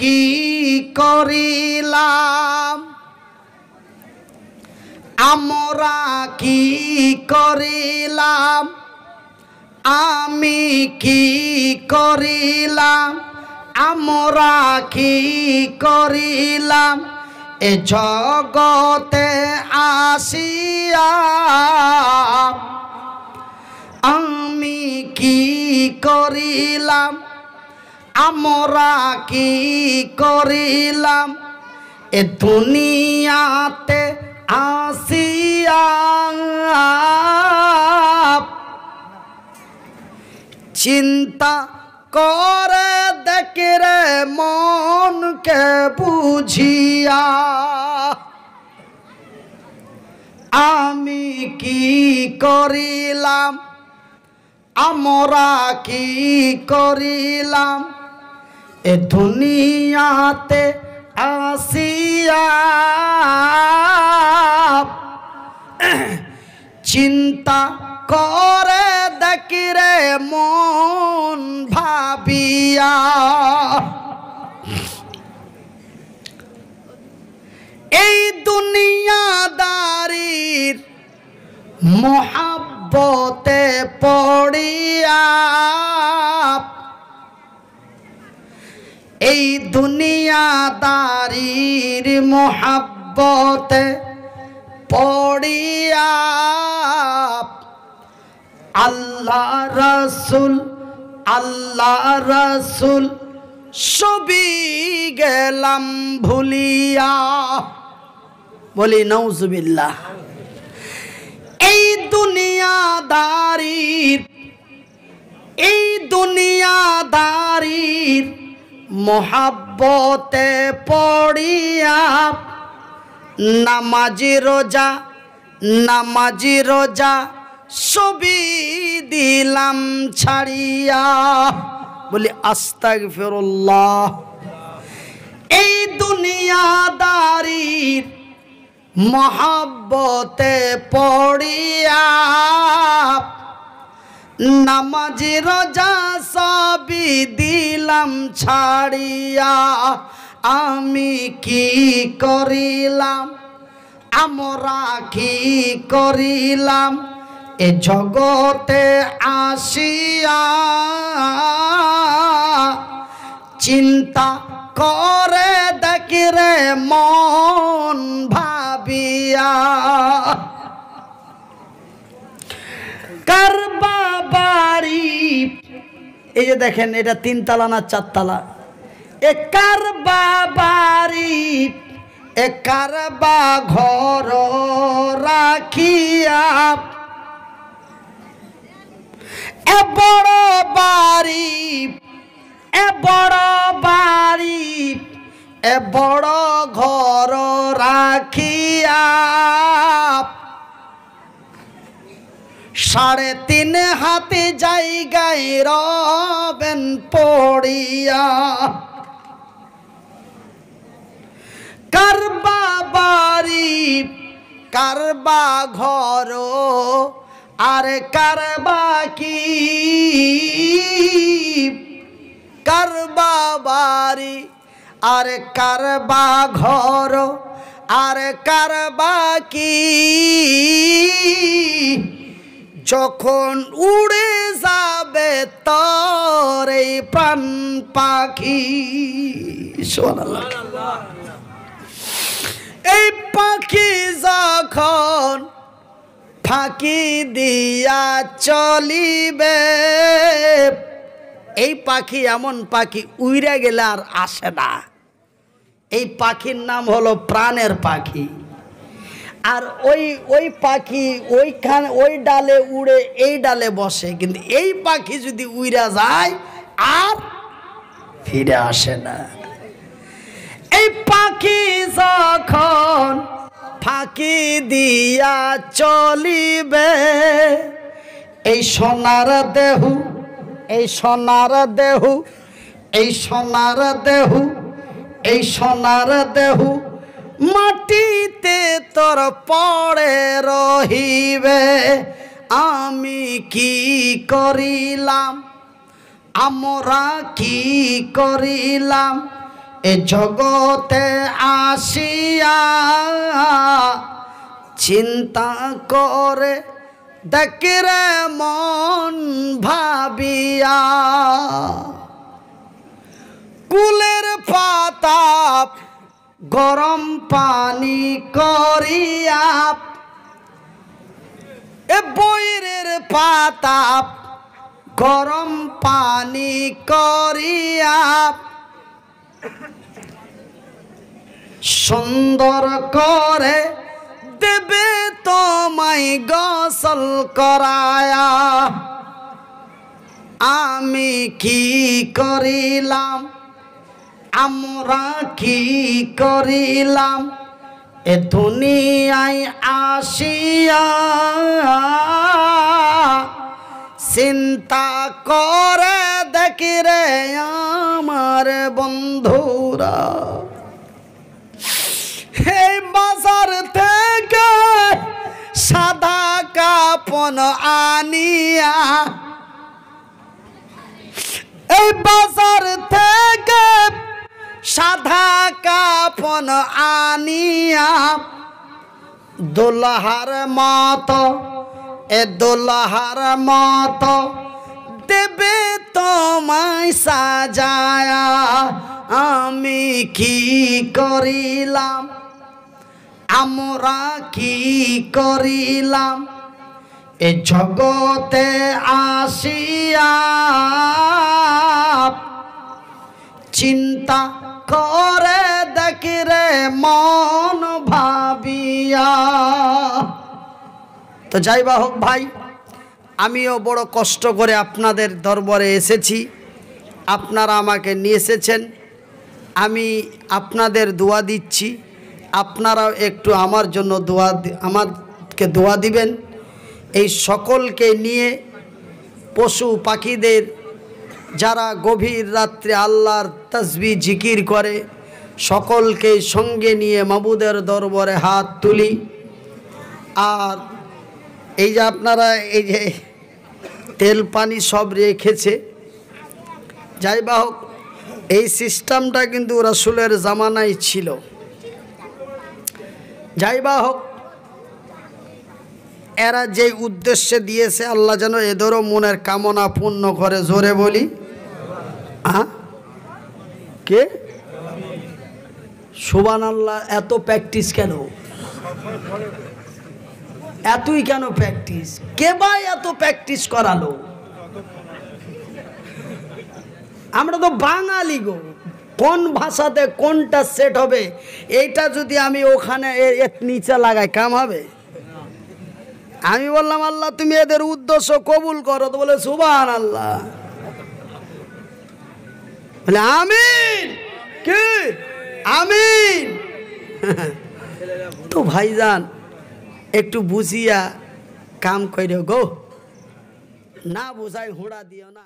কি করিলাম আমরা কি করিলাম আমি কি করিলাম আমরা কি করিলাম এ জগতে আসিয়া আমি কি করিলাম আমরা কি করিলাম এ দুনিয়াতে আসিয়া চিন্তা করে দেখে রে মনকে বুঝিয়া আমি কি করিলাম আমরা কি করিলাম এ দুনিয়াতে আসিয়া চিন্তা করে দেখি রে মন ভাবিয়া এই দুনিয়াদারির মোহাব্বতে পড়িয়া এই দুনিয়াদারির মোহাব্বতে পড়িয়া আল্লাহ রসুল সবই গেলাম ভুলিয়া বলি নাউজুবিল্লাহ এই দুনিয়াদারির মোহাব্বতে পড়িয়া নামাজি রোজা সবই দিলাম ছাড়িয়া বলি আস্তাগফিরুল্লাহ এই দুনিয়াদারির মোহাব্বতে পড়িয়া নামাজি রোজা সবই দিলাম ছাড়িয়া আমি কি করিলাম আমরা কি করিলাম এ জগতে আসিয়া চিন্তা করে দেখি রে মন ভাবিয়া কারবা বাড়ি এই যে দেখেন এটা 3 তলা না 4 তলা এ কারবা বাড়ি এ কারবা ঘর রাখিয়া এ বড় বাড়ি এ বড় ঘর রাখিয়া 3.5 হাতে জায়গায় রবেন পড়িয়া কারবা বাড়ি কারবা ঘর আর কারবা কি কারবা বাড়ি আর কারবা ঘর আর কারবা কি যখন উড়ে যাবে তোর এই প্রাণ পাখি সুবহানাল্লাহ এই পাখি যখন ফাঁকি দিয়া চলিবে এই পাখি এমন পাখি উইরা গেলে আর আসে না এই পাখির নাম হলো প্রাণের পাখি আর ওই পাখি ওইখানে ওই ডালে উড়ে এই ডালে বসে কিন্তু এই পাখি যদি উইরা যায় আর ফিরে আসে না এই পাখি যখন ফাঁকি দিয়া চলিবে এই সোনার দেহু এই সোনার দেহু এই সোনার দেহু এই সোনার দেহু মাটিতে তোর পড়ে রহিবে আমি কি করিলাম আমরা কি করিলাম এ জগতে আসিয়া চিন্তা করে দেখরে মন ভাবিয়া কুলের পাতা গরম পানি করিয়া এ বইরের পাতা গরম পানি করিয়া সুন্দর করে দেবে তোমায় গোসল করায়া আমি কি করিলাম আমরা কি করিলাম এ দুনিয়ায় আসিয়া চিন্তা করে দেখি রে আমার বন্ধুরা এই বাজার থেকে সাদা কাপন আনিয়া এই বাজার থেকে সাদা কাপন আনিয়া দোলাহার মতো এ দোলাহার মতো দেবে তোমায় সাজায়া আমি কি করিলাম আমরা কি করিলাম এ জগতে আসিয়া চিন্তা করে দেখি রে মন ভাবিয়া। তো যাই বা হোক ভাই, আমিও বড় কষ্ট করে আপনাদের দরবারে এসেছি, আপনারা আমাকে নিয়ে এসেছেন, আমি আপনাদের দোয়া দিচ্ছি, আপনারাও একটু আমার জন্য আমাকে দোয়া দিবেন। এই সকলকে নিয়ে পশু পাখিদের যারা গভীর রাত্রে আল্লাহর তাসবিহ জিকির করে সকলকে সঙ্গে নিয়ে মাবুদের দরবারে হাত তুলি। আর এই যে আপনারা এই যে তেল পানি সব রেখেছে, যাই বা হোক এই সিস্টেমটা কিন্তু রাসূলের জামানায় ছিল। যাই বা হোক এরা যে উদ্দেশ্যে দিয়েছে আল্লাহ যেন এদেরও মনের কামনা পূর্ণ করে। জোরে বলি কে সুবহানাল্লাহ। এত প্র্যাকটিস কেন, এতই কেন প্র্যাকটিস? কে ভাই এত প্র্যাকটিস করালো? আমরা তো বাঙালি গো, কোন ভাষাতে কোনটা সেট হবে এইটা যদি আমি ওখানে নিচে লাগাই কাম হবে? আমি বললাম আল্লাহ তুমি এদের উদ্দেশ্য কবুল করো, তো বলে সুবহানাল্লাহ, বলে আমিন। কি আমিন? তো ভাইজান একটু বুঝিয়া কাম কইরো গো, না বুঝাই হুড়া দিও না।